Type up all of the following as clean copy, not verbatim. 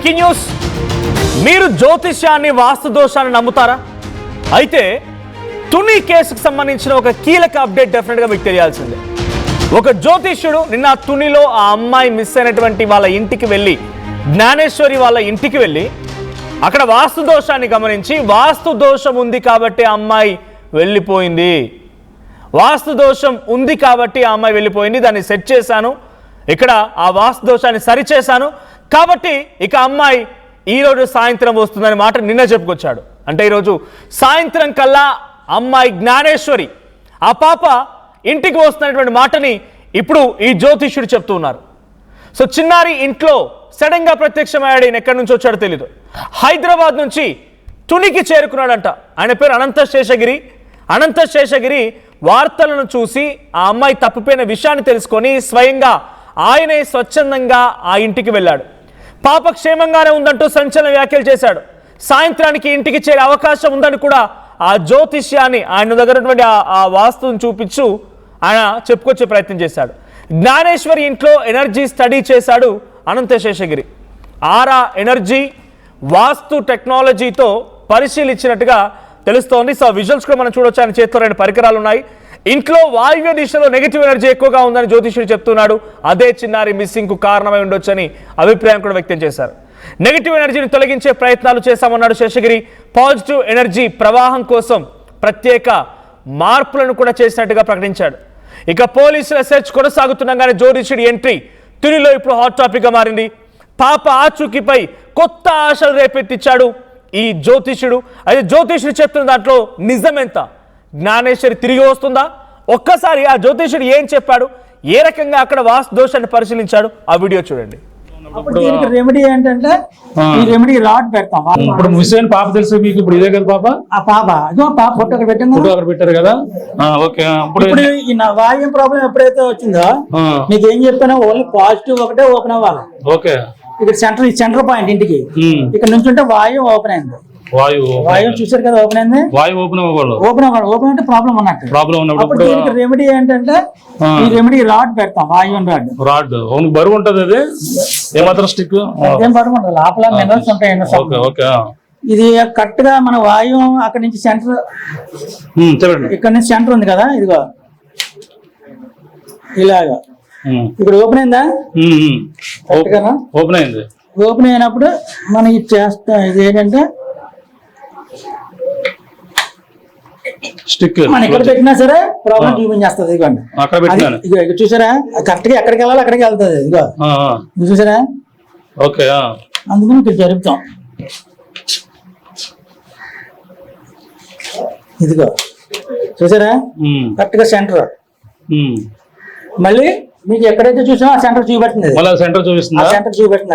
Breaking news. మీరు జ్యోతిష్యాన్ని వాస్తు దోషాన్ని నమ్ముతారా? అయితే తుని కేసుకు సంబంధించిన ఒక కీలక అప్డేట్ డెఫినెట్గా మీకు తెలియాల్సిందే. ఒక జ్యోతిష్యుడు నిన్న తునిలో ఆ అమ్మాయి మిస్ అయినటువంటి వాళ్ళ ఇంటికి వెళ్ళి, జ్ఞానేశ్వరి వాళ్ళ ఇంటికి వెళ్ళి అక్కడ వాస్తు దోషాన్ని గమనించి, వాస్తు దోషం ఉంది కాబట్టి ఆ అమ్మాయి వెళ్ళిపోయింది, వాస్తు దోషం ఉంది కాబట్టి ఆ అమ్మాయి వెళ్ళిపోయింది, దాన్ని సెట్ చేశాను, ఇక్కడ ఆ వాస్తు దోషాన్ని సరిచేశాను కాబట్టి ఇక అమ్మాయి ఈరోజు సాయంత్రం వస్తుందని మాట నిన్న చెప్పుకొచ్చాడు. అంటే ఈరోజు సాయంత్రం కల్లా అమ్మాయి జ్ఞానేశ్వరి ఆ పాప ఇంటికి వస్తున్నటువంటి మాటని ఇప్పుడు ఈ జ్యోతిష్యుడు చెప్తూ ఉన్నారు. సో చిన్నారి ఇంట్లో సడన్గా ప్రత్యక్షమయ్యాడు. ఈయన ఎక్కడి నుంచి వచ్చాడో తెలీదు. హైదరాబాద్ నుంచి తునికి చేరుకున్నాడంట. ఆయన పేరు అనంత శేషగిరి. అనంత శేషగిరి వార్తలను చూసి ఆ అమ్మాయి తప్పిపోయిన విషయాన్ని తెలుసుకొని స్వయంగా ఆయనే స్వచ్ఛందంగా ఆ ఇంటికి వెళ్ళాడు. పాప క్షేమంగానే ఉందంటూ సంచలన వ్యాఖ్యలు చేశాడు. సాయంత్రానికి ఇంటికి చేరే అవకాశం ఉందని కూడా ఆ జ్యోతిష్యాన్ని ఆయన దగ్గర ఉన్నటువంటి ఆ వాస్తుని చూపించు ఆయన చెప్పుకొచ్చే ప్రయత్నం చేశాడు. జ్ఞానేశ్వరి ఇంట్లో ఎనర్జీ స్టడీ చేశాడు అనంత శేషగిరి. ఆరా ఎనర్జీ వాస్తు టెక్నాలజీతో పరిశీలించినట్టుగా తెలుస్తోంది. సో విజువల్స్ కూడా మనం చూడొచ్చు. ఆయన చేతిలో 2 పరికరాలు ఉన్నాయి. ఇంట్లో వాయువ్య దిశలో నెగిటివ్ ఎనర్జీ ఎక్కువగా ఉందని జ్యోతిష్యుడు చెప్తున్నాడు. అదే చిన్నారి మిస్సింగ్కు కారణమై ఉండొచ్చని అభిప్రాయం కూడా వ్యక్తం చేశారు. నెగిటివ్ ఎనర్జీని తొలగించే ప్రయత్నాలు చేశామన్నాడు శేషగిరి. పాజిటివ్ ఎనర్జీ ప్రవాహం కోసం ప్రత్యేక మార్పులను కూడా చేసినట్టుగా ప్రకటించాడు. ఇక పోలీసుల సెర్చ్ కొనసాగుతుండగానే జ్యోతిష్యుడి ఎంట్రీ తునిలో ఇప్పుడు హాట్ టాపిక్గా మారింది. పాప ఆచూకీపై కొత్త ఆశలు రేపెత్తిచ్చాడు ఈ జ్యోతిష్యుడు. అయితే జ్యోతిష్యుడు చెప్తున్న దాంట్లో నిజమెంత? జ్ఞానేశ్వరి తిరిగి వస్తుందా? ఒక్కసారి ఆ జ్యోతిష్యుడు ఏం చెప్పాడు, ఏ రకంగా అక్కడ వాస్తు దోషాన్ని పరిశీలించాడు, ఆ వీడియో చూడండి. దీనికి రెమెడీ ఏంటంటే ఈ రెమెడీ రాడ్ పెడతాం. ఇప్పుడు ముసైన్ పాప తెలుసు మీకు. ఇప్పుడు ఇదే కదా పాప? ఆ పాప పాప ఫోటో అక్కడ పెట్టారు కదా. ఓకే. ఇప్పుడు ఈ నా వాయు ప్రాబ్లం ఎప్పుడైతే వచ్చిందో మీకు ఏం చెప్పానో ఓన్లీ పాజిటివ్ ఒకటే ఓపెన్ అవ్వాలి. ఓకే. ఇక్కడ సెంటర్ పాయింట్ ఇంటికి ఇక్కడ నుంచి ఉంటే వాయు ఓపెన్ అయింది. వాయు చూసారు కదా ఓపెన్ అయింది. వాయు ఓపెన్ అవ్వాలి. ఓపెన్ అంటే ప్రాబ్లం ఉన్నట్టు. ప్రాబ్లం ఉన్నప్పుడు దీనికి రెమెడీ ఏంటంటే ఈ రెమెడీ రాడ్ పెడతాం. వాయు రాడ్ బరువు ఉంటది. అది ఏమాత్రం స్టిక్ ఏం బరువు ఉండదు. లోపల మినరల్స్ ఉంటాయి. ఇది కరెక్ట్ గా మన వాయు అక్కడ నుంచి సెంటర్, ఇక్కడ నుంచి సెంటర్ ఉంది కదా, ఇదిగో ఇలాగా ఇక్కడ ఓపెన్ అయిందా? ఓపెన్ అయింది. ఓపెన్ అయినప్పుడు మనం ఇది చేస్తాం. ఇది ఏంటంటే స్టిక్ మనం ఎక్కడ పెట్టినా సరే ప్రాబ్లం చూపించేస్తుంది. ఇదిగోండి ఇక చూసారా, కరెక్ట్ గా ఎక్కడికి వెళ్ళాలి అక్కడికి వెళ్తుంది. ఇదిగో చూసారా. ఓకే. అందుకని ఇక్కడ జరుపుతాం. ఇదిగో చూసారా, కరెక్ట్ గా సెంటర్. మళ్ళీ మీకు ఎక్కడైతే చూసినా ఆ సెంటర్ చూపెడుతుంది. సెంటర్ చూపిస్తుంది. సెంటర్ చూపెడుతుంది.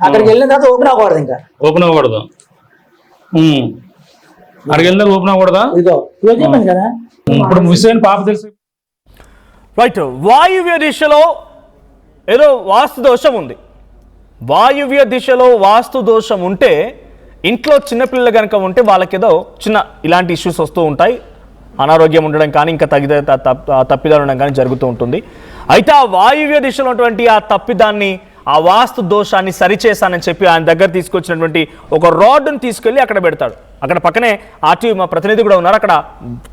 అక్కడికి వెళ్ళిన తర్వాత ఓపెన్ అవ్వకూడదు. ఇంకా ఓపెన్ అవ్వకూడదు. అక్కడికి వెళ్ళిన ఓపెన్ అవ్వకూడదా? ఇదిగో చెప్పాను కదా. ఇప్పుడు ముసైన్ పాప తెలుసు. రైట్. వాయువ్య దిశలో ఏదో వాస్తు దోషం ఉంది. వాయువ్య దిశలో వాస్తు దోషం ఉంటే ఇంట్లో చిన్నపిల్లలు కనుక ఉంటే వాళ్ళకేదో చిన్న ఇలాంటి ఇష్యూస్ వస్తూ ఉంటాయి. అనారోగ్యం ఉండడం కానీ ఇంకా తప్పిదాలు ఉండడం కానీ జరుగుతూ ఉంటుంది. అయితే ఆ వాయువ్య దిశలో ఉన్నటువంటి ఆ తప్పిదాన్ని, ఆ వాస్తు దోషాన్ని సరిచేశానని చెప్పి ఆయన దగ్గర తీసుకొచ్చినటువంటి ఒక రాడ్ని తీసుకెళ్ళి అక్కడ పెడతాడు. అక్కడ పక్కనే ఆర్టీవీ మా ప్రతినిధి కూడా ఉన్నారు. అక్కడ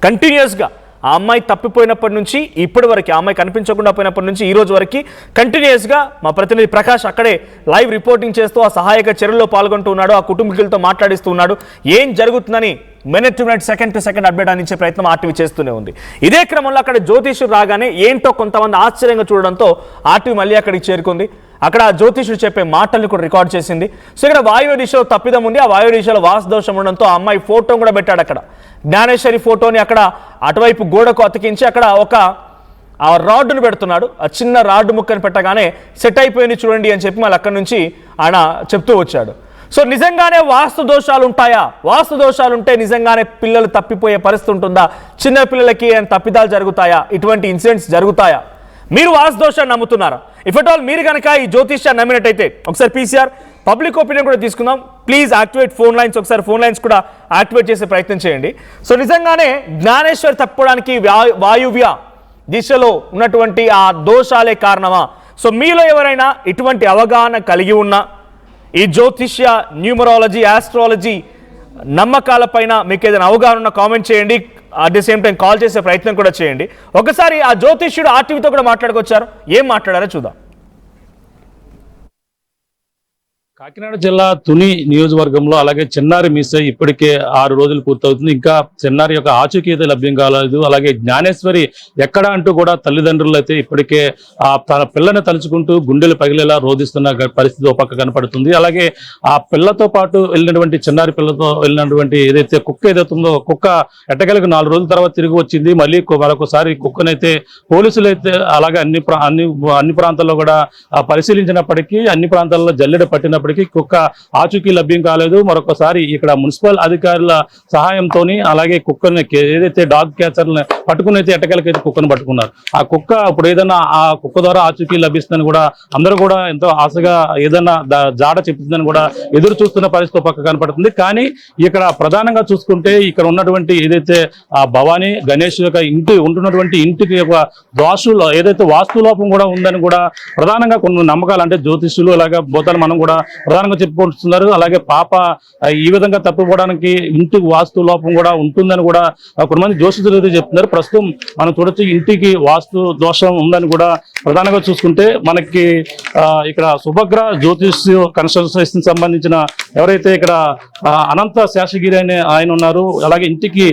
కంటిన్యూస్గా ఆ అమ్మాయి తప్పిపోయినప్పటి నుంచి ఇప్పటి వరకు, ఆ అమ్మాయి కనిపించకుండా పోయినప్పటి నుంచి ఈ రోజు వరకు కంటిన్యూస్గా మా ప్రతినిధి ప్రకాష్ అక్కడే లైవ్ రిపోర్టింగ్ చేస్తూ ఆ సహాయక చర్యల్లో పాల్గొంటూ ఉన్నాడు. ఆ కుటుంబీకులతో మాట్లాడిస్తూ ఉన్నాడు. ఏం జరుగుతుందని minute to minute, second to second update అందించే ప్రయత్నం ఆర్టీవీ చేస్తూనే ఉంది. ఇదే క్రమంలో అక్కడ జ్యోతిష్యుడు రాగానే ఏంటో కొంతమంది ఆశ్చర్యంగా చూడడంతో ఆర్టీవీ మళ్ళీ అక్కడికి చేరుకుంది. అక్కడ జ్యోతిష్యుడు చెప్పే మాటల్ని కూడా రికార్డ్ చేసింది. సో ఇక్కడ వాయువ్య దిశలో తప్పిదం ఉంది. ఆ వాయువ్య దిశలో వాస్తు దోషం ఉండడంతో ఆ అమ్మాయి ఫోటో కూడా పెట్టాడు. అక్కడ జ్ఞానేశ్వరి ఫోటోని అక్కడ అటువైపు గోడకు అతికించి అక్కడ ఒక ఆ రాడ్డును పెడుతున్నాడు. ఆ చిన్న రాడ్డు ముక్కని పెట్టగానే సెట్ అయిపోయింది చూడండి అని చెప్పి మళ్ళీ అక్కడి నుంచి ఆయన చెప్తూ వచ్చాడు. సో నిజంగానే వాస్తు దోషాలు ఉంటాయా? వాస్తు దోషాలు ఉంటే నిజంగానే పిల్లలు తప్పిపోయే పరిస్థితి ఉంటుందా? చిన్న పిల్లలకి తప్పిదాలు జరుగుతాయా? ఇటువంటి ఇన్సిడెంట్స్ జరుగుతాయా? మీరు వాస్తు దోషాన్ని నమ్ముతున్నారా? ఇఫ్ అట్ ఆల్ మీరు కనుక ఈ జ్యోతిష్యాన్ని నమ్మినట్టయితే ఒకసారి పీసీఆర్ పబ్లిక్ ఒపీనియన్ కూడా తీసుకుందాం. Please activate phone lines. ఒకసారి ఫోన్ లైన్స్ కూడా యాక్టివేట్ చేసే ప్రయత్నం చేయండి. సో నిజంగానే జ్ఞానేశ్వరి తప్పుకోవడానికి వాయువ్య దిశలో ఉన్నటువంటి ఆ దోషాలే కారణమా? సో మీలో ఎవరైనా ఇటువంటి అవగాహన కలిగి ఉన్నా, ఈ జ్యోతిష్య, న్యూమరాలజీ, ఆస్ట్రాలజీ నమ్మకాలపైన మీకు ఏదైనా అవగాహన ఉన్న కామెంట్ చేయండి. At the same time call చేసే ప్రయత్నం కూడా చేయండి. ఒకసారి ఆ జ్యోతిష్యుడు ఆర్టీవీతో కూడా మాట్లాడుకొచ్చారు. ఏం మాట్లాడారో చూద్దాం. కాకినాడ జిల్లా తుని నియోజకవర్గంలో అలాగే చిన్నారి మిస్ అయ్యి ఇప్పటికే 6 రోజులు పూర్తవుతుంది. ఇంకా చిన్నారి యొక్క ఆచూకీ అయితే లభ్యం కాలేదు. అలాగే జ్ఞానేశ్వరి ఎక్కడ అంటూ కూడా తల్లిదండ్రులు అయితే ఇప్పటికే తన పిల్లని తలుచుకుంటూ గుండెలు పగిలేలా రోధిస్తున్న పరిస్థితి ఒక పక్క కనపడుతుంది. అలాగే ఆ పిల్లతో పాటు వెళ్ళినటువంటి చిన్నారి పిల్లతో వెళ్ళినటువంటి ఏదైతే కుక్క ఏదైతుందో కుక్క ఎట్టకేలకు 4 రోజుల తర్వాత తిరిగి వచ్చింది. మళ్ళీ మరొకసారి కుక్కనైతే పోలీసులు అయితే అలాగే అన్ని ప్రాంతాల్లో కూడా పరిశీలించినప్పటికీ అన్ని ప్రాంతాల్లో జల్లెడ పట్టినప్పటికీ కుక్క ఆచూకీ లభ్యం కాలేదు. మరొకసారి ఇక్కడ మున్సిపల్ అధికారుల సహాయంతో అలాగే కుక్కని ఏదైతే డాగ్ క్యాచర్ని పట్టుకుని అయితే ఎట్టకేలకైతే కుక్కను పట్టుకున్నారు. ఆ కుక్క ఇప్పుడు ఏదైనా ఆ కుక్క ద్వారా ఆచూకీ లభిస్తుందని కూడా అందరూ కూడా ఎంతో ఆశగా ఏదైనా జాడ చెప్తుందని కూడా ఎదురు చూస్తున్న పరిస్థితి పక్క కనపడుతుంది. కానీ ఇక్కడ ప్రధానంగా చూసుకుంటే ఇక్కడ ఉన్నటువంటి ఏదైతే ఆ భవానీ గణేష్ యొక్క ఉంటున్నటువంటి ఇంటికి ఒక దోషులు ఏదైతే వాస్తు లోపం కూడా ఉందని కూడా ప్రధానంగా కొన్ని నమ్మకాలు అంటే జ్యోతిష్యులు అలాగే బోతాలు మనం కూడా ప్రధానంగా చెప్పుకుంటున్నారు. అలాగే పాప ఈ విధంగా తప్పిపోవడానికి ఇంటికి వాస్తు లోపం కూడా ఉంటుందని కూడా కొంతమంది జ్యోతిష్యులు అయితే చెప్తున్నారు. ప్రస్తుతం మనం చూడొచ్చు ఇంటికి వాస్తు దోషం ఉందని కూడా ప్రధానంగా చూసుకుంటే మనకి ఇక్కడ సుభగ్ర జ్యోతిష్ కన్సల్టేషన్ సంబంధించిన ఎవరైతే ఇక్కడ అనంత శేషగిరి అనే ఆయన ఉన్నారు. అలాగే ఇంటికి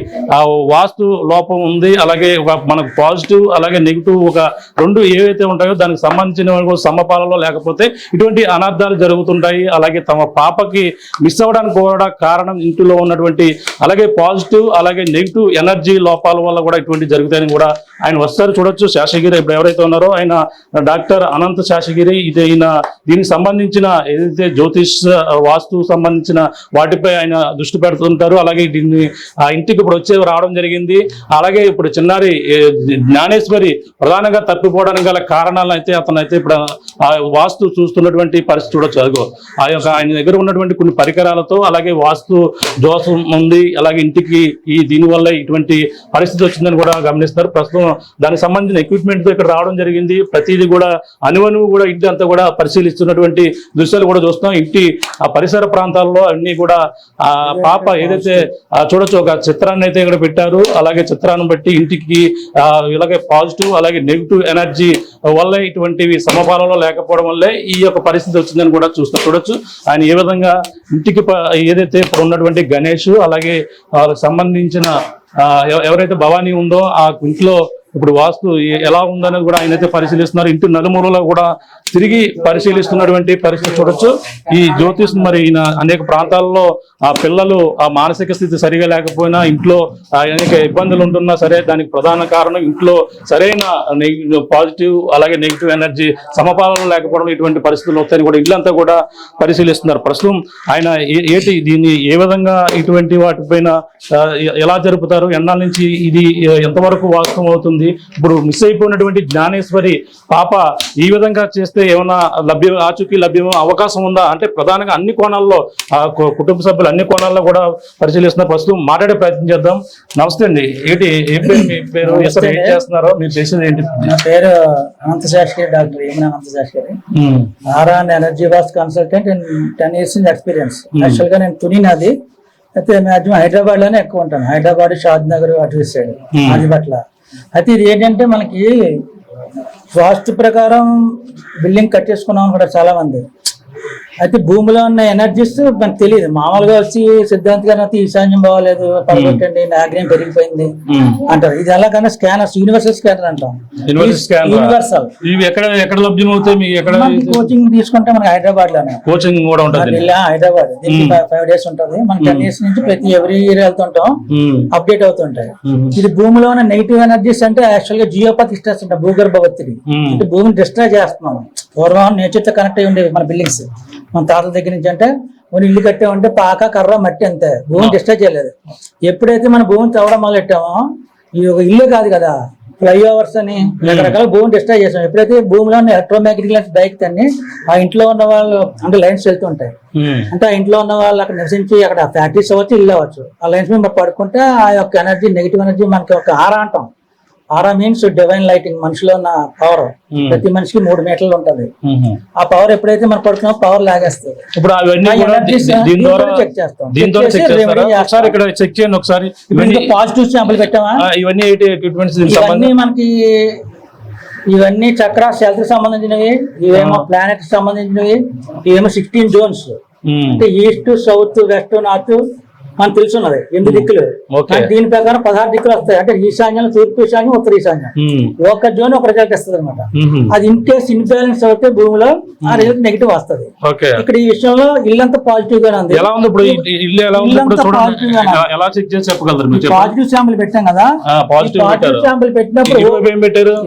వాస్తు లోపం ఉంది, అలాగే మనకు పాజిటివ్ అలాగే నెగిటివ్ ఒక 2 ఏవైతే ఉంటాయో దానికి సంబంధించిన సమపాలలో లేకపోతే ఇటువంటి అనర్థాలు జరుగుతుంటాయి. అలాగే తమ పాపకి మిస్ అవ్వడానికి కూడా కారణం ఇంటిలో ఉన్నటువంటి అలాగే పాజిటివ్ అలాగే నెగిటివ్ ఎనర్జీ లోపాల వల్ల కూడా ఇటువంటి జరుగుతాయని కూడా ఆయన వస్తారు. చూడొచ్చు శేషగిరి ఇప్పుడు ఎవరైతే ఉన్నారో ఆయన డాక్టర్ అనంత శేషగిరి. దీనికి సంబంధించిన ఏదైతే జ్యోతిష్ వాస్తు సంబంధించిన వాటిపై ఆయన దృష్టి పెడుతుంటారు. అలాగే దీన్ని ఆ ఇంటికి ఇప్పుడు రావడం జరిగింది. అలాగే ఇప్పుడు చిన్నారి జ్ఞానేశ్వరి ప్రధానంగా తప్పిపోవడానికి గల కారణాలను అయితే అతనైతే ఇప్పుడు ఆ వాస్తు చూస్తున్నటువంటి పరిస్థితి చూడొచ్చు. అదిగో ఆయన దగ్గర ఉన్నటువంటి కొన్ని పరికరాలతో అలాగే వాస్తు దోషం ఉంది, అలాగే ఇంటికి దీనివల్ల ఇటువంటి పరిస్థితి వచ్చిందని కూడా గమనిస్తారు. ప్రస్తుతం దానికి సంబంధించిన ఎక్విప్మెంట్ తో ఇక్కడ రావడం జరిగింది. ప్రతిదీ కూడా అనువనువు కూడా ఇంటి అంతా కూడా పరిశీలిస్తున్నటువంటి దృశ్యాలు కూడా చూస్తాం. ఇంటి ఆ పరిసర ప్రాంతాల్లో అన్ని కూడా ఆ పాప ఏదైతే చూడొచ్చు ఒక చిత్రాన్ని అయితే ఇక్కడ పెట్టారు. అలాగే చిత్రాన్ని బట్టి ఇంటికి ఇలాగే పాజిటివ్ అలాగే నెగిటివ్ ఎనర్జీ వల్ల ఇటువంటివి సమపాలలో లేకపోవడం వల్లే ఈ యొక్క పరిస్థితి వచ్చిందని కూడా చూడొచ్చు. ఆయన ఏ విధంగా ఇంటికి ఏదైతే ఇప్పుడు ఉన్నటువంటి గణేష్ అలాగే వాళ్ళకి సంబంధించిన ఎవరైతే భవానీ ఉందో ఆ ఇంట్లో ఇప్పుడు వాస్తు ఎలా ఉందనేది కూడా ఆయనైతే పరిశీలిస్తున్నారు. ఇంటి నలుమూలలో కూడా తిరిగి పరిశీలిస్తున్నటువంటి పరిస్థితి చూడొచ్చు. ఈ జ్యోతిష్ మరి ఈయన అనేక ప్రాంతాల్లో ఆ పిల్లలు ఆ మానసిక స్థితి సరిగా లేకపోయినా ఇంట్లో అనేక ఇబ్బందులు ఉంటున్నా సరే దానికి ప్రధాన కారణం ఇంట్లో సరైన పాజిటివ్ అలాగే నెగిటివ్ ఎనర్జీ సమపాలన లేకపోవడం ఇటువంటి పరిస్థితులు వస్తాయని కూడా ఇల్లంతా కూడా పరిశీలిస్తున్నారు. ప్రస్తుతం ఆయన దీన్ని ఏ విధంగా ఇటువంటి వాటిపైన ఎలా జరుపుతారు, ఎన్నాళ్ళ నుంచి ఇది ఎంతవరకు వాస్తవం అవుతుంది, ఇప్పుడు మిస్ అయిపోయినటువంటి జ్ఞానేశ్వరి పాప ఈ విధంగా చేస్తే ఏమైనా ఆచూకీ లభ్యం అవకాశం ఉందా అంటే ప్రధానంగా అన్ని కోణాల్లో కుటుంబ సభ్యులు అన్ని కోణాల్లో కూడా పరిశీలిస్తున్నారు. ప్రస్తుతం మాట్లాడే ప్రయత్నం చేద్దాం. నమస్తే అండి. ఏం పేరు మీ పేరు, ఏం చేస్తున్నారో మీరు చేసేది ఏంటి? నా పేరు అనంత శాస్త్రి, డాక్టర్ ఏమైనా అనంత శాస్త్రి. ఆర్ఆన్ energy was consultant in 10 years experience. Actual గా నేను తుని నాది అయితే మాక్సిమం హైదరాబాద్ లోనే ఎక్కువ ఉంటాను. హైదరాబాద్, షాద్ నగర్ అటు సైడ్ ఆదిపట్ల. అయితే ఇది ఏంటంటే మనకి వాస్తు ప్రకారం బిల్డింగ్ కట్టేసుకున్నాం కూడా చాలా మంది. అయితే భూమిలో ఉన్న ఎనర్జీస్ మనకు తెలియదు. మామూలుగా వచ్చి సిద్ధాంత్ గారు అయితే ఈశాన్యం బాగోలేదు, పరగొట్టండి, ఆగ్నేయం పెరిగిపోయింది అంటారు. ఇది ఎలాగైనా స్కానర్స్, యూనివర్సల్ స్కానర్ అంటాం. యూనివర్సల్ ఎక్కడ లభ్యం అవుతాయి మీకు? ఎక్కడ కోచింగ్ తీసుకుంటే మనకి హైదరాబాద్ లోనే కోచింగ్ కూడా ఉంటుంది. హైదరాబాద్ దీనికి 5 days ఉంటుంది. మనం 10 years నుంచి ప్రతి ఎవ్రీ ఇయర్ వెళ్తుంటాం, అప్డేట్ అవుతుంటాయి. ఇది భూమిలో ఉన్న నెగిటివ్ ఎనర్జీస్ అంటే యాక్చువల్ గా జియోపతిక్ స్ట్రెస్ అంటే భూగర్భ ఒత్తిడి అంటే భూమిని డిస్ట్రాయ్ చేస్తున్నాం. పూర్వం నేచర్ తో కనెక్ట్ అయి ఉండేవి మన బిల్డింగ్స్. మన తాతల దగ్గర నుంచి అంటే మనం ఇల్లు కట్టామంటే పాక, కర్ర, మట్టి అంతే, భూమిని డిస్ట్రాయ్ చేయలేదు. ఎప్పుడైతే మన భూమిని తవ్వడం మొదలెట్టామో ఈ ఒక ఇల్లు కాదు కదా, ఫ్లైఓవర్స్ అని రకరకాల భూమిని డిస్ట్రాయ్ చేసాం. ఎప్పుడైతే భూమిలో ఉన్న ఎలక్ట్రోమాగ్నెటిక్ లైన్స్ బైక్ తన్ని ఆ ఇంట్లో ఉన్న వాళ్ళు అంటే లైన్స్ వెళ్తుంటాయి. అంటే ఆ ఇంట్లో ఉన్న వాళ్ళు అక్కడ నివసించి అక్కడ ఫ్యాక్టరీస్ అవ్వచ్చు, ఇల్లు అవ్వచ్చు, ఆ లైన్స్ మీద పడుకుంటే ఆ యొక్క ఎనర్జీ, నెగిటివ్ ఎనర్జీ మనకి ఒక ఆరా అంటాం. ఆరా మీన్స్ డివైన్ లైటింగ్, మనిషిలో ఉన్న పవర్. ప్రతి మనిషికి 3 మీటర్లు ఉంటది. ఆ పవర్ ఎప్పుడైతే మనం పడుతున్నామో పవర్ లాగేస్తుంది. ఇప్పుడు అవన్నీ కూడా దీని ద్వారా చెక్ చేస్తాం. దీంతో చెక్ చేస్తారా? ఒకసారి ఇక్కడ చెక్ చేయండి ఒకసారి. ఇవన్నీ పాజిటివ్ శాంపుల్ పెట్టామా? ఇవన్నీ ఎక్విప్మెంట్స్ ఇవన్నీ మనకి ఇవన్నీ చక్ర సెల్స్ కి సంబంధించినవి, ఇవేమో ప్లానెట్ కి సంబంధించినవి, ఇవేమో 16 జోన్స్. అంటే ఈస్ట్, సౌత్, వెస్ట్, నార్త్ మనకు తెలుసున్నది 8 దిక్కులు. దీని ప్రకారం 16 దిక్కులు వస్తాయి. అంటే ఈశాన్యం, తూర్పు ఈశాన్యం, ఉత్తర ఈశాన్యం. ఒక జోన్ ఒక రిజల్ట్ ఇస్తుంది అనమాట. అది ఇన్ కేస్ ఇన్బ్యాలెన్స్ అవుతే భూమిలో ఆ రిజల్ట్ నెగిటివ్ వస్తుంది. ఇక్కడ ఈ విషయంలో ఇల్లంతా పాజిటివ్ గానే ఉంది. పాజిటివ్ శాంపుల్ పెట్టాం కదా, పాజిటివ్ శాంపుల్ పెట్టినప్పుడు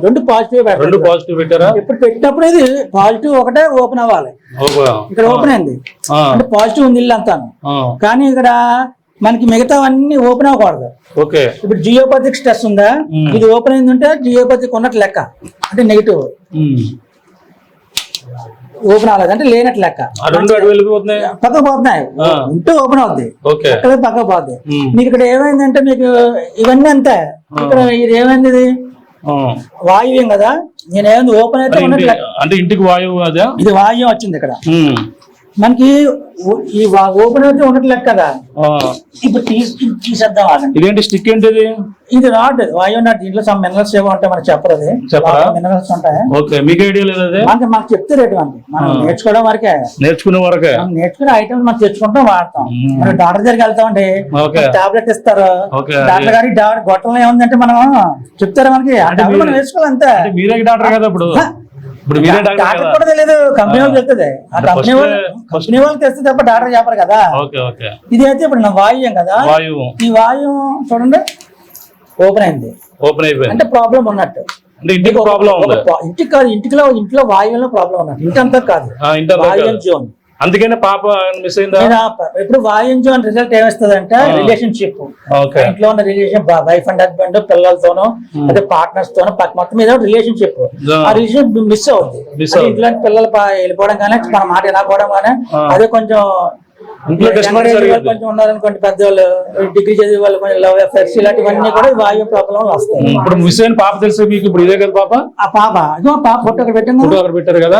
2 పాజిటివ్ పెట్టారు. ఇప్పుడు పెట్టినప్పుడు ఇది పాజిటివ్ ఒకటే ఓపెన్ అవ్వాలి. ఇక్కడ ఓపెన్ అయింది అంటే పాజిటివ్ ఉంది ఇల్లు అంతాను. కానీ ఇక్కడ మనకి మిగతావన్నీ ఓపెన్ అవ్వకూడదు. ఇప్పుడు జియోపతిక్ స్ట్రెస్ ఉందా, ఇది ఓపెన్ అయిందంటే జియోపతిక్ ఉన్నట్టు లెక్క, అంటే నెగిటివ్. ఓపెన్ అవ్వలేదు అంటే లేనట్టు లెక్క. పక్కకు పోతున్నాయి ఉంటే ఓపెన్ అవుద్ది, అక్కడ పక్కకు పోద్ది. మీకు ఇక్కడ ఏమైందంటే మీకు ఇవన్నీ అంతే. ఇక్కడ ఇది ఏమైంది, ఇది వాయువ్యం కదా, నేనేమైంది ఓపెన్ అయితే ఉన్నట్టు లెక్క. అంటే ఇంటికి వాయువు, ఇది వాయువ్యం వచ్చింది ఇక్కడ మనకి. ఈ ఓపెన్ అయితే ఉన్నట్టు లెక్క కదా. ఇప్పుడు తీసేద్దాం. ఇదేంటి స్టిక్ ఏంటిది? ఇది రాడ్, వాయువు నాట్. దీంట్లో సమ్ మినరల్స్ ఏమో ఉంటాయి, మనకు చెప్పరు. మినరల్స్ ఉంటాయి. మీకు ఐడియా లేదు? మాకు చెప్తే రేటు మనకి, మనం నేర్చుకోవడం వరకే. నేర్చుకునే ఐటమ్స్ మనం తెచ్చుకుంటాం, వాడతాం. మనం డాక్టర్ దగ్గరికి వెళ్తామండి, టాబ్లెట్ ఇస్తారు. డాక్టర్ గారి గొట్టంలో ఏముందంటే మనం చెప్తారా మనకి, మనం వేసుకోవాలి అంతే. మీరే డాక్టర్ కదా ఇప్పుడు? డాక్టర్ కూడా తెలియదు, కంపెనీ వాళ్ళు చెప్తుంది. ఆ కంపెనీ వాళ్ళు తెస్తే తప్ప డాక్టర్ చెప్పరు కదా. ఇది అయితే ఇప్పుడు నా వాయువ్యం కదా, ఈ వాయువు చూడండి ఓపెన్ అయింది. అంటే ప్రాబ్లం ఉన్నట్టు. ఇంటికి కాదు, ఇంట్లో వాయువులో ప్రాబ్లం ఉన్నట్టు. ఇంటి అంతా కాదు, వాయువ్యం జోన్. అందుకనే పాప మిస్ అయిందా? ఇప్పుడు వాయువ్యం జోన్ రిజల్ట్ ఏమిస్తుంది అంటే రిలేషన్షిప్, ఇంట్లో ఉన్న రిలేషన్, వైఫ్ అండ్ హస్బెండ్, పిల్లలతోనూ అదే పార్ట్నర్స్ తోనూ మొత్తం మీద రిలేషన్షిప్. ఆ రిలేషన్ మిస్ అవుతుంది. ఇంట్లో పిల్లలు వెళ్ళిపోవడం కానీ, మన మాట వినకపోవడం కానీ, అదే కొంచెం కొంచెం ఉన్నారనుకోండి, పెద్దవాళ్ళు, డిగ్రీ చదివే వాళ్ళు, కొంచెం లవ్ అఫేర్స్, ఇలాంటివన్నీ కూడా వాయు ప్రాబ్లం వస్తాయి. ఇప్పుడు మిస్ అయిన పాప తెలుసు మీకు? ఇప్పుడు ఇదే కదా పాప? ఆ పాప ఫోటో అక్కడ పెట్టారు కదా.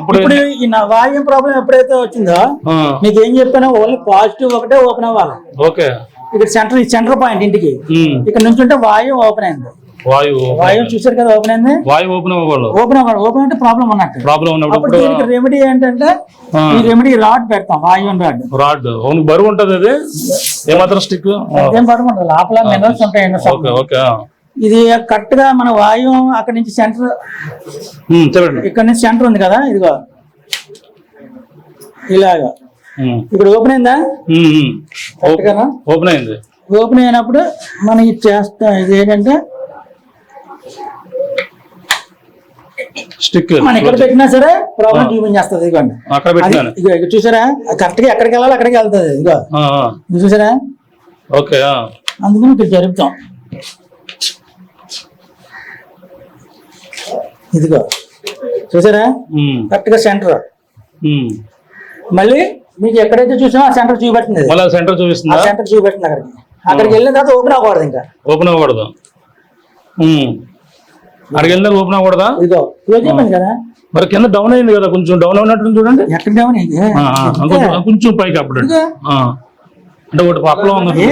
ఇప్పుడు ఈ నా వాయు ప్రాబ్లం ఎప్పుడైతే వచ్చిందో మీకు ఏం చెప్పానో, ఓన్లీ పాజిటివ్ ఒకటే ఓపెన్ అవ్వాలి. ఇక్కడ సెంటర్ పాయింట్ ఇంటికి ఇక్కడ నుంచి ఉంటే వాయు ఓపెన్ అయింది. వాయువు చూసారు కదా, ఓపెన్ అయింది. ఓపెన్ అంటే ప్రాబ్లం ఉన్నట్టు. దీనికి రెమెడీ ఏంటంటే, ఈ రెమెడీ రాడ్ పెడతాం, వాయువు రాడ్. బరువు ఉంటది అది, ఏమాత్రం స్టిక్ ఏం బరువు ఉండదు, లోపల మినరల్స్ ఉంటాయి. ఇది కరెక్ట్ గా మన వాయువు అక్కడ నుంచి సెంటర్, ఇక్కడ నుంచి సెంటర్ ఉంది కదా, ఇదిగో ఇలాగా ఇక్కడ ఓపెన్ అయిందా? ఓపెన్ అయినప్పుడు మనం ఇది చేస్తాం. ఇది ఏంటంటే స్టిక్ మనం ఎక్కడ పెట్టినా సరే ప్రాబ్లం చూపించేస్తుంది. ఇదిగోండి, చూసారా కరెక్ట్ గా ఎక్కడికి వెళ్ళాలి అక్కడికి వెళ్తుంది. ఇదిగో చూసారా, అందుకని ఇక్కడ జరుపుతాం. ఇదిగో చూసారా, కరెక్ట్ గా సెంటర్. మళ్ళీ మీకు ఎక్కడైతే చూసినా ఆ సెంటర్ చూపెట్టింది. సెంటర్ చూపెట్టింది అక్కడికి వెళ్ళిన తర్వాత ఓపెన్ అవ్వకూడదు. ఇంకా ఓపెన్ అవ్వకూడదు. అక్కడికి వెళ్ళిన ఓపెన్ అవ్వకూడదా? ఇదిగో చెప్పండి కదా. మరి కింద డౌన్ అయింది కదా, కొంచెం డౌన్ అవునట్టు చూడండి. ఎక్కడ డౌన్ అయింది? కొంచెం పైకి అప్పుడు అంటే ఒకటి పక్కలో ఉంది.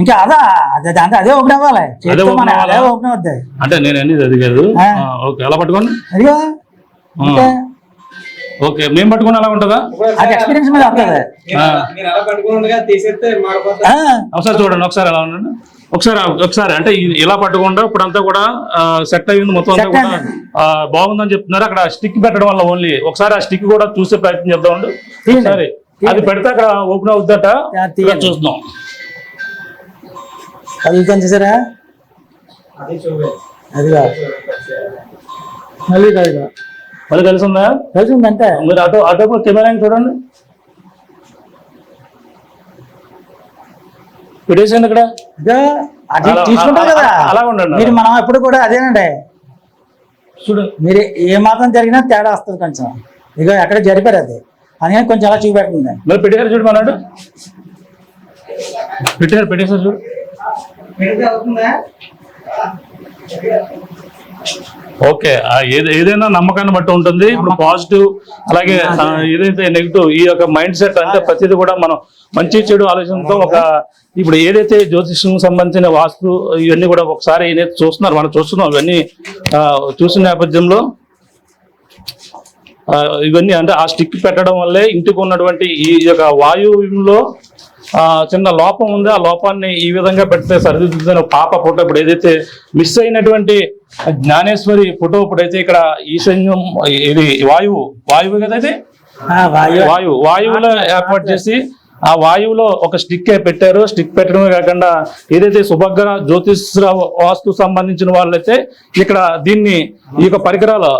ఇంకా అదే ఓపెన్ అవ్వాలి. అదే ఓపెన్ అవుద్ది. అంటే నేను అనేది అది కాదు. ఓకే, ఎలా పట్టుకోండి. అదిగో ఓకే, మేము పట్టుకుని అలా ఉంటుందా? అది ఎక్స్పీరియన్స్ మీద వస్తుంది. ఒకసారి చూడండి, ఒకసారి ఎలా ఉండండి. ఒకసారి అంటే ఇలా పట్టుకుంటా ఇప్పుడంతా కూడా సెట్ అయ్యింది, మొత్తం అంతా కూడా బాగుందని చెప్తున్నారు. అక్కడ స్టిక్ పెట్టడం వల్ల ఓన్లీ ఒకసారి ఆ స్టిక్ కూడా చూసే ప్రయత్నం చేద్దామండి. సరే, అది పెడితే అక్కడ ఓపెన్ అవుద్దట, చూద్దాం. అది చూసారా, అది మళ్ళీ కలిసి ఉందా? కలిసి ఉంది అంటే మీరు అటో కెమెరా చూడండి, పెట్టేసింది ఇక్కడ. తీసుకుంటాం కదా, అలా ఉండండి. మీరు మనం ఎప్పుడు కూడా అదేనండి చూడు, మీరు ఏ మాత్రం జరిగినా తేడా వస్తుంది కొంచెం. ఇక ఎక్కడ జరిపారు అది అని కొంచెం అలా చూపెడుతుంది. మరి పెట్టారు చూడు, మన్నాడు పెట్టేసారు చూడు. ఓకే, ఏదైనా నమ్మకాన్ని బట్టి ఉంటుంది. ఇప్పుడు పాజిటివ్ అలాగే ఏదైతే నెగిటివ్, ఈ యొక్క మైండ్ సెట్ అంటే ప్రతిదీ కూడా మనం మంచి చెడు ఆలోచనతో ఇప్పుడు ఏదైతే జ్యోతిష్యం సంబంధించిన వాస్తు ఇవన్నీ కూడా ఒకసారి ఏదైతే చూస్తున్నారు, మనం చూస్తున్నాం ఇవన్నీ చూసిన నేపథ్యంలో ఇవన్నీ అంటే ఆ స్టిక్ పెట్టడం వల్లే ఇంటికి ఉన్నటువంటి ఈ యొక్క వాయువులో చిన్న లోపం ఉంది. ఆ లోపాన్ని ఈ విధంగా పెడితే సరిదిద్దుతున్న పాప ఫోటో ఇప్పుడు ఏదైతే మిస్ అయినటువంటి జ్ఞానేశ్వరి ఫోటో ఇప్పుడైతే ఇక్కడ ఈశాన్యం ఇది వాయువు కదా, ఇది వాయువులో ఏర్పాటు చేసి ఆ వాయువులో ఒక స్టిక్ పెట్టారు. స్టిక్ పెట్టడమే కాకుండా ఏదైతే సుభగ్ర జ్యోతిష్ వాస్తు సంబంధించిన వాళ్ళైతే ఇక్కడ దీన్ని ఈ యొక్క పరికరాలు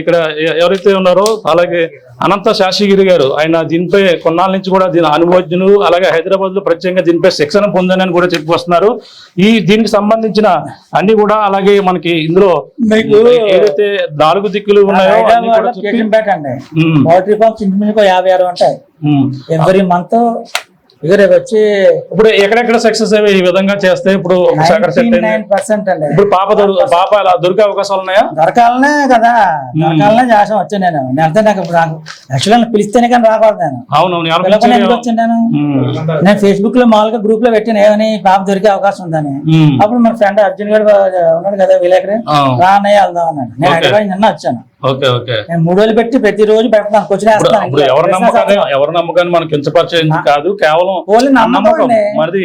ఇక్కడ ఎవరైతే ఉన్నారో అలాగే అనంత శాస్త్రిగిరి గారు, ఆయన దీనిపై కొన్నాళ్ళ నుంచి కూడా దీని అనుభవజ్ఞులు, అలాగే హైదరాబాద్ లో ప్రత్యేకంగా దీనిపై శిక్షణ పొందానని కూడా చెప్పి వస్తున్నారు. దీనికి సంబంధించిన అన్ని కూడా అలాగే మనకి ఇందులో ఏదైతే 4 దిక్కులు ఉన్నాయో ఎవ్రీ మంత్ వచ్చి ఇప్పుడు ఎక్కడెక్కడ సక్సెస్ అయ్యి ఈ విధంగా చేస్తే ఇప్పుడు ఇప్పుడు పాప అలా దొరికే అవకాశాలు ఉన్నాయా? దొరకాలనే కదా, దొరకాలనే చేసాం వచ్చాను నేను. లేకపోతే నాకు ఇప్పుడు యాక్చువల్గా పిలిస్తేనే కానీ రాకూడదు నేను. అవునవును, వచ్చాను నేను ఫేస్బుక్ లో మామూలుగా గ్రూప్ లో పెట్టాను ఏమని పాప దొరికే అవకాశం ఉందని. అప్పుడు మన ఫ్రెండ్ అర్జున్ గారు ఉన్నాడు కదా విలేకరి, రానయ్య వెళ్దాం అన్నాడు. నేను హైదరాబాద్ నిన్న వచ్చాను. నేను 3 రోజులు పెట్టి ప్రతిరోజు పెడతాను క్వశ్చన్ వేస్తాను. ఎవరి నమ్మకాన్ని మనం కించపరిచేది కాదు, కేవలం నమ్మకం. మరి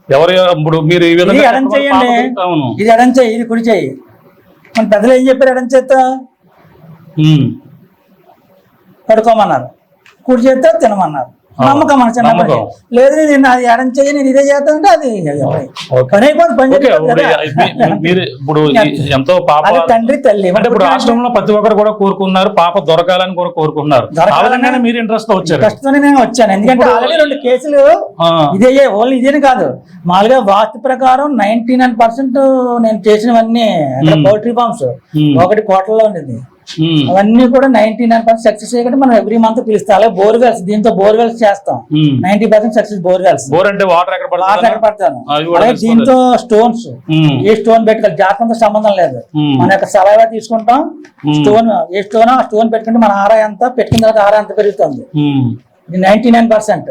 ఎవరు ఇప్పుడు మీరు ఈ విధంగా ఎడం చెయ్యండి, ఇది ఎడం చెయ్యి, ఇది కుడి చెయ్యి. మన పెద్దలు ఏం చెప్పారు? ఎడం చేత్తో పడుకోమన్నారు, కుడి చేత్తో తినమన్నారు. నమ్మకం మన చిన్నప్పటి. లేదు నేను అది ఎడం చెయ్యి, నేను ఇదే చేస్తా అంటే అది పని అయిపోతుంది. పని మీరు ఇప్పుడు ఎంతో పాప తండ్రి తల్లి అంటే ఇప్పుడు రాష్ట్రంలో ప్రతి ఒక్కరు కూడా కోరుకున్నారు పాప దొరకాలని కూడా కోరుకున్నారు. మీరు ఇంట్రెస్ట్ వచ్చారు? ఇంట్రెస్ట్తోనే నేను వచ్చాను. ఎందుకంటే ఆల్రెడీ 2 కేసులు ఇదే, ఓన్లీ ఇదేని కాదు, మామూలుగా వాస్తు ప్రకారం 99% నేను చేసినవన్నీ పౌల్ట్రీ ఫార్మ్స్. ఒకటి కోటలో ఉండేది, అవన్నీ కూడా 99% సక్సెస్ అయ్యి మనం ఎవ్రీ మంత్ పిలుస్తాం. అలాగే బోర్వెల్స్, దీంతో బోర్వెల్స్ చేస్తాం. 90% సక్సెస్ బోర్వెల్స్. అంటే వాటర్ ఎక్కడ పడతాను. అలాగే దీంతో స్టోన్స్, ఏ స్టోన్ పెట్టుకోవాలి జాతకంతో సంబంధం లేదు. మన యొక్క సలహా తీసుకుంటాం. స్టోన్ ఏ స్టోన్ ఆ స్టోన్ పెట్టుకుంటే మన ఆరా ఎంత పెట్టుకున్న తర్వాత ఆరా ఎంత పెరుగుతుంది. ఇది 99%.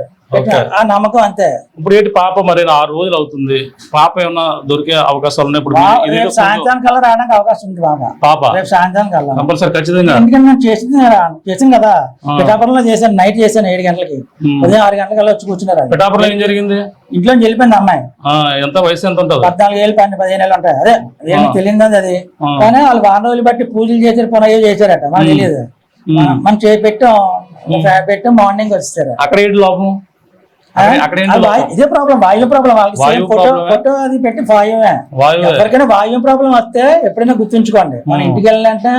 ఆ నమ్మకం అంతే. ఇప్పుడు ఏంటి పాప మరి 6 రోజులు అవుతుంది, పాప ఏమన్నా దొరికే అవకాశాలు ఉన్నాయి? ఇప్పుడు సాయంత్రం కల్లా రావడానికి అవకాశం ఉంది పాప. రేపు సాయంత్రం కల్లా కంపల్సరీ ఖచ్చితంగా. ఎందుకంటే నేను చేసాను కదా, పిఠాపురంలో చేశాను. నైట్ చేశాను 7 గంటలకి, ఉదయం 6 గంటలకల్లా వచ్చి కూర్చున్నారు. పిఠాపురంలో ఏం జరిగింది? ఇంట్లో వెళ్ళిపోయింది అమ్మాయి. ఎంత వయసు ఎంత ఉంటుంది? 14 ఏళ్ళు 15 ఏళ్ళు ఉంటాయి. అదే ఏమి తెలియదు అది. కానీ వాళ్ళు వారం రోజులు బట్టి పూజలు చేశారు, పునయ్యో చేశారట, మనకు తెలియదు. మనం పెట్టాం మార్నింగ్ వచ్చేసారు. అక్కడ ఏంటి లోపం? ఇదే ప్రాబ్లం, వాయు ప్రాబ్లం. వాళ్ళకి ఫోటో అది పెట్టి వాయువే. ఎవరికైనా వాయు ప్రాబ్లం వస్తే ఎప్పుడైనా గుర్తుంచుకోండి. మన ఇంటికి వెళ్ళాలంటే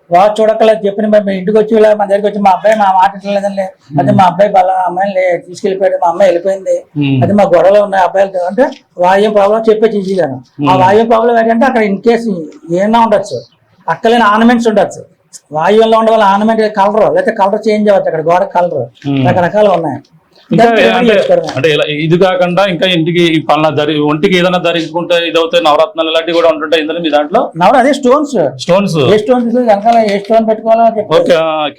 వాచ్ చూడక్కలేదు. చెప్పిన ఇంటికి వచ్చి మన దగ్గరికి వచ్చి మా అబ్బాయి మా మాట లేదండి, అదే మా అబ్బాయి వాళ్ళ అమ్మాయిని తీసుకెళ్లిపోయాడు, మా అమ్మాయి వెళ్ళిపోయింది, అది మా గొడవలో ఉన్నాయి అబ్బాయిలతో అంటే వాయు ప్రాబ్లం చెప్పేసి ఈజీగాను. ఆ వాయు ప్రాబ్లం ఏంటంటే అక్కడ ఇన్ కేసు ఏమన్నా ఉండొచ్చు, అక్కలేని ఆర్నమెంట్స్ ఉండొచ్చు. వాయువులో ఉండే వాళ్ళ ఆర్నమెంట్ కలర్ లేకపోతే కలర్ చేంజ్ అవ్వచ్చు. అక్కడ గోడ కలర్ రకరకాలు ఉన్నాయి. అంటే ఇది కాకుండా ఇంకా ఇంటికి ఒంటికి ఏదైనా ధరించుకుంటే ఇది అవుతాయి, నవరత్నాలు ఇలాంటివి కూడా ఉంటుంటాయి ఇందులో మీ దాంట్లో? అదే స్టోన్స్ వెనకాల ఏ స్టోన్ పెట్టుకోవాలో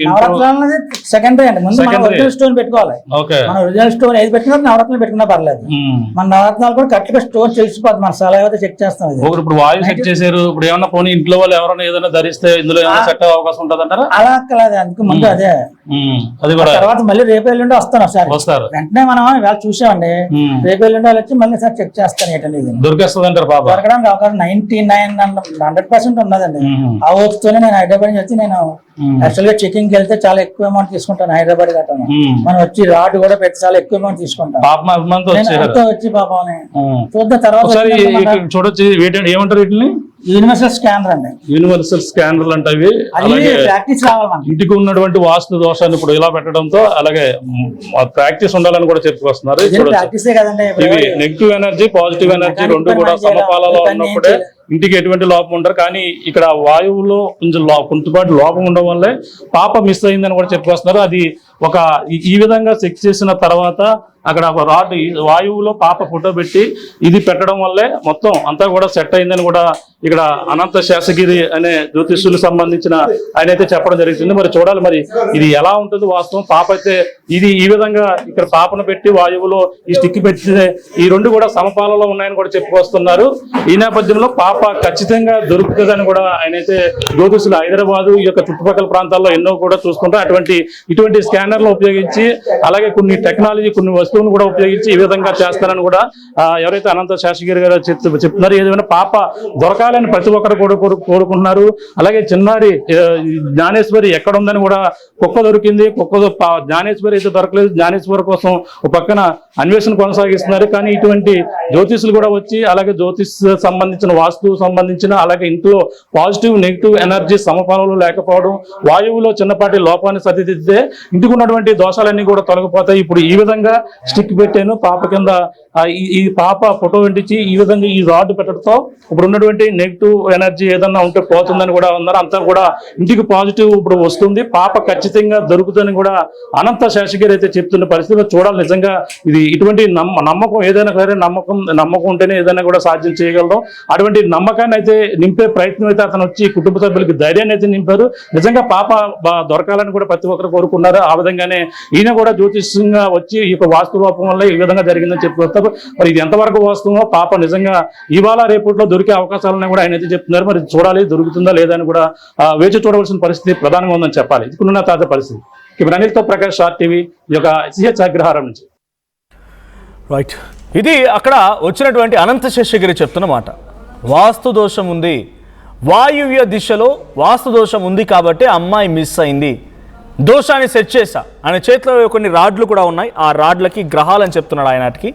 నవరత్నాలు సెకండరీ అండి. ముందు ఒరిజినల్ స్టోన్ పెట్టుకోవాలి. మన ఒరిజినల్ స్టోన్ ఏది పెట్టినా నవరత్నాలు పెట్టుకున్నా పర్లేదు. మన నవరత్నాలు కూడా కరెక్ట్ గా స్టోన్ తెలిసిపోతుంది. మన సలహా అయితే చెక్ చేస్తాం. ఇప్పుడు వాయు సెట్ చేశారు, ఇప్పుడు ఏమన్నా పోనీ ఇంట్లో వాళ్ళు ఎవరైనా ఏదైనా ధరిస్తే ఇందులో ఏమైనా సెట్ అయ్యే అవకాశం ఉంటుంది అంటారా? అలా అక్కలేదు, అందుకు ముందు అదే. అది కూడా తర్వాత మళ్ళీ రేపు ఎల్లుండి వస్తాను ఒకసారి. వెంటనే మనం ఇవాళ చూసామండి, రేపు ఎల్లుండి వచ్చి మళ్ళీ సార్ చెక్ చేస్తాను ఏంటండి. దొరికేస్తుంది అంటారు పాప? దొరకడానికి అవకాశం 99% ఉన్నదండి. ఆ ఓపికతోనే నేను హైదరాబాద్ నుంచి వచ్చి నేను యాక్చువల్ గా చెకింగ్ కి వెళ్తే చాలా ఎక్కువ అమౌంట్ తీసుకుంటాను. హైదరాబాద్ గట్టాను మనం వచ్చి రాడ్ కూడా పెట్టి చాలా ఎక్కువ అమౌంట్ తీసుకుంటాను. వచ్చి పాపని చూద్దాం తర్వాత చూడొచ్చు. ఏమంటారు వీటిని? యూనివర్సల్ స్కానర్ అండి. యూనివర్సల్ స్కానర్లు అంటే ప్రాక్టీస్ రావాలి. ఇంటికి ఉన్నటువంటి వాస్తు దోషాన్ని ఇప్పుడు ఇలా పెట్టడంతో అలాగే ప్రాక్టీస్ ఉండాలని కూడా చెప్పుకొస్తున్నారు. ప్రాక్టీసే కదండి. నెగిటివ్ ఎనర్జీ పాజిటివ్ ఎనర్జీ రెండు కూడా సమపాలలో ఉన్నప్పుడే ఇంటికి ఎటువంటి లోపం ఉండరు. కానీ ఇక్కడ వాయువులో కొంచెం కొంతపాటు లోపం ఉండడం వల్లే పాప మిస్ అయిందని కూడా చెప్పుకొస్తున్నారు. అది ఒక ఈ విధంగా చెక్ చేసిన తర్వాత అక్కడ ఒక రాడ్ వాయువులో పాప ఫోటో పెట్టి ఇది పెట్టడం వల్లే మొత్తం అంతా కూడా సెట్ అయిందని కూడా ఇక్కడ అనంత శేషగిరి అనే జ్యోతిష్యులకు సంబంధించిన ఆయన అయితే చెప్పడం జరుగుతుంది. మరి చూడాలి మరి ఇది ఎలా ఉంటుంది వాస్తవం. పాప అయితే ఇది ఈ విధంగా ఇక్కడ పాపను పెట్టి వాయువులో ఈ స్టిక్ పెట్టి ఈ రెండు కూడా సమపాలలో ఉన్నాయని కూడా చెప్పుకొస్తున్నారు. ఈ నేపథ్యంలో పాప ఖచ్చితంగా దొరుకుతుందని కూడా ఆయన అయితే జ్యోతిష్యులు హైదరాబాదు ఈ యొక్క చుట్టుపక్కల ప్రాంతాల్లో ఎన్నో కూడా చూసుకుంటారు. ఇటువంటి స్కానర్లు ఉపయోగించి అలాగే కొన్ని టెక్నాలజీ కొన్ని వస్తువులను కూడా ఉపయోగించి ఈ విధంగా చేస్తారని కూడా ఎవరైతే అనంత శేషగిరి గారు చెప్తున్నారు. ఏదైనా పాప దొరకాలని ప్రతి ఒక్కరు కూడా కోరుకుంటున్నారు. అలాగే చిన్నారి జ్ఞానేశ్వరి ఎక్కడ ఉందని కూడా కుక్క దొరికింది. జ్ఞానేశ్వరి అయితే దొరకలేదు. జ్ఞానేశ్వరి కోసం ఒక పక్కన అన్వేషణ కొనసాగిస్తున్నారు. కానీ ఇటువంటి జ్యోతిష్యులు కూడా వచ్చి అలాగే జ్యోతిష్ సంబంధించిన వాస్తువు సంబంధించిన అలాగే ఇంట్లో పాజిటివ్ నెగిటివ్ ఎనర్జీ సమపాలలో లేకపోవడం వాయువులో చిన్నపాటి లోపాన్ని సరిదిద్దితే ఇంటికి ఉన్నటువంటి దోషాలన్నీ కూడా తొలగిపోతాయి. ఇప్పుడు ఈ విధంగా స్టిక్ పెట్టాను పాప కింద ఈ పాప ఫోటో వెంటించి ఈ విధంగా ఈ రాడ్ పెట్టడంతో ఇప్పుడు ఉన్నటువంటి నెగిటివ్ ఎనర్జీ ఏదన్నా ఉంటే పోతుందని కూడా ఉన్నారు. అంతా కూడా ఇంటికి పాజిటివ్ ఇప్పుడు వస్తుంది. పాప ఖచ్చితంగా దొరుకుతుందని కూడా అనంత శేషగిరి అయితే చెప్తున్న పరిస్థితిలో చూడాలి. నిజంగా ఇది ఇటువంటి నమ్మకం ఏదైనా సరే నమ్మకం ఉంటేనే ఏదైనా కూడా సాధ్యం చేయగలడం. అటువంటి నమ్మకాన్ని అయితే నింపే ప్రయత్నం అయితే అతను వచ్చి కుటుంబ సభ్యులకి ధైర్యాన్ని అయితే నింపారు. నిజంగా పాప దొరకాలని కూడా ప్రతి ఒక్కరు కోరుకున్నారు. ఆ విధంగానే ఈయన కూడా జ్యోతిష్యంగా వచ్చి ఈ యొక్క వాస్తు లోపం వల్ల ఈ విధంగా జరిగిందని చెప్పుకొస్తారు. మరి ఇది ఎంతవరకు వాస్తవమో పాప నిజంగా ఇవాళ రేపట్లో దొరికే అవకాశాలను కూడా ఆయన అయితే చెప్తున్నారు. మరి చూడాలి దొరుకుతుందా లేదా అని కూడా వేచి చూడవలసిన పరిస్థితి ప్రధానంగా ఉందని చెప్పాలి. ఇప్పుడున్న తాజా పరిస్థితి. ఇప్పుడు అనిల్తో ప్రకాష్ షార్ట్ టీవీ ఈ యొక్క సిహెచ్ అగ్రహారం నుంచి. రైట్, ఇది అక్కడ వచ్చినటువంటి అనంత శేషగిరి చెప్తున్న మాట. వాస్తు దోషం ఉంది, వాయువ్య దిశలో వాస్తు దోషం ఉంది కాబట్టి అమ్మాయి మిస్ అయింది. దోషాన్ని సెట్ చేశా. ఆయన చేతిలో కొన్ని రాడ్లు కూడా ఉన్నాయి. ఆ రాడ్లకి గ్రహాలు అని చెప్తున్నాడు ఆయనకి.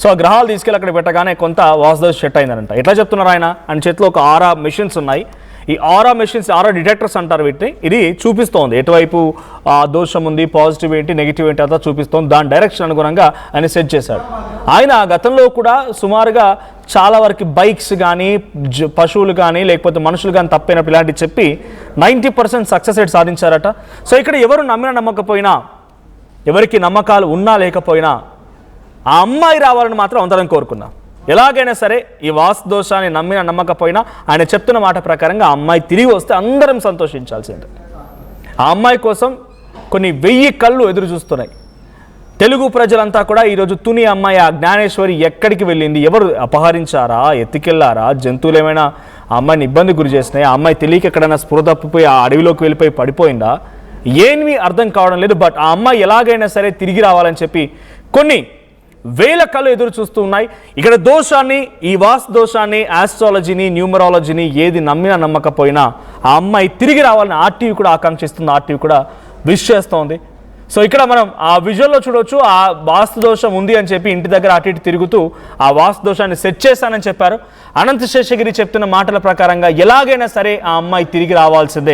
సో ఆ గ్రహాలు తీసుకెళ్ళి అక్కడ పెట్టగానే కొంత వాస్తు దోషం సెట్ అయిందనంట. ఎట్లా చెప్తున్నారు ఆయన చేతిలో ఒక 6 మెషిన్స్ ఉన్నాయి. ఈ ఆరా మెషిన్స్, ఆరా డిటెక్టర్స్ అంటారు వీటిని. ఇది చూపిస్తోంది ఎటువైపు దోషం ఉంది, పాజిటివ్ ఏంటి, నెగిటివ్ ఏంటి అంతా చూపిస్తోంది. దాని డైరెక్షన్ అనుగుణంగా ఆయన సెట్ చేశాడు. ఆయన గతంలో కూడా సుమారుగా చాలా వరకు బైక్స్ కానీ పశువులు కానీ లేకపోతే మనుషులు కానీ తప్పైనప్పుడు ఇలాంటివి చెప్పి 90% సక్సెస్ రేట్ సాధించారట. సో ఇక్కడ ఎవరు నమ్మినా నమ్మకపోయినా, ఎవరికి నమ్మకాలు ఉన్నా లేకపోయినా ఆ అమ్మాయి రావాలని మాత్రం అందరం కోరుకున్నాం. ఎలాగైనా సరే ఈ వాస్తు దోషాన్ని నమ్మినా నమ్మకపోయినా ఆయన చెప్తున్న మాట ప్రకారంగా ఆ అమ్మాయి తిరిగి వస్తే అందరం సంతోషించాల్సిందే. ఆ అమ్మాయి కోసం కొన్ని 1000 కళ్ళు ఎదురు చూస్తున్నాయి. తెలుగు ప్రజలంతా కూడా ఈరోజు తుని అమ్మాయి ఆ జ్ఞానేశ్వరి ఎక్కడికి వెళ్ళింది, ఎవరు అపహరించారా, ఎత్తుకెళ్లారా, జంతువులు ఏమైనా ఆ అమ్మాయిని ఇబ్బంది గురి చేసినాయి, ఆ అమ్మాయి తెలియక ఎక్కడైనా స్పృహ తప్పిపోయి ఆ అడవిలోకి వెళ్ళిపోయి పడిపోయిందా, ఏమీ అర్థం కావడం లేదు. బట్ ఆ అమ్మాయి ఎలాగైనా సరే తిరిగి రావాలని చెప్పి కొన్ని 1000 కళ్ళు ఎదురు చూస్తూ ఉన్నాయి. ఇక్కడ దోషాన్ని, ఈ వాస్తు దోషాన్ని, ఆస్ట్రాలజీని, న్యూమరాలజీని ఏది నమ్మినా నమ్మకపోయినా ఆ అమ్మాయి తిరిగి రావాలని ఆర్టీవీ కూడా ఆకాంక్షిస్తుంది, ఆర్టీవీ కూడా విష్ చేస్తోంది. సో ఇక్కడ మనం ఆ విజువల్లో చూడవచ్చు. ఆ వాస్తు దోషం ఉంది అని చెప్పి ఇంటి దగ్గర అటు ఇటు తిరుగుతూ ఆ వాస్తు దోషాన్ని సెట్ చేశానని చెప్పారు. అనంత శేషగిరి చెప్తున్న మాటల ప్రకారంగా ఎలాగైనా సరే ఆ అమ్మాయి తిరిగి రావాల్సిందే.